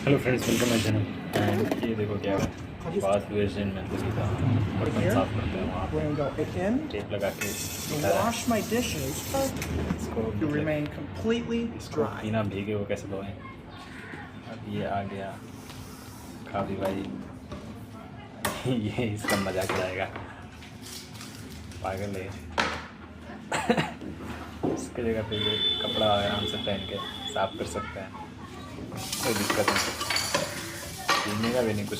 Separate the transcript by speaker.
Speaker 1: Hello friends, welcome my channel. And ये देखो क्या है, बात वेस्टर्न में तो सीधा बर्तन साफ करते हैं वहाँ
Speaker 2: We're
Speaker 1: पे
Speaker 2: gonna go in
Speaker 1: टेप लगा के
Speaker 2: and
Speaker 1: दिखा रहा है
Speaker 2: wash my dishes
Speaker 1: इसको
Speaker 2: to remain completely
Speaker 1: इसको
Speaker 2: dry.
Speaker 1: बिना भीगे वो कैसे धोएं। अब ये आ गया खाबी भाई ये इसका मजाक उड़ाएगा, पागल है। इसके जगह पे ये कपड़ा आराम से पहन के साफ कर सकते हैं, कोई दिक्कत नहीं, पीने का भी नहीं कुछ।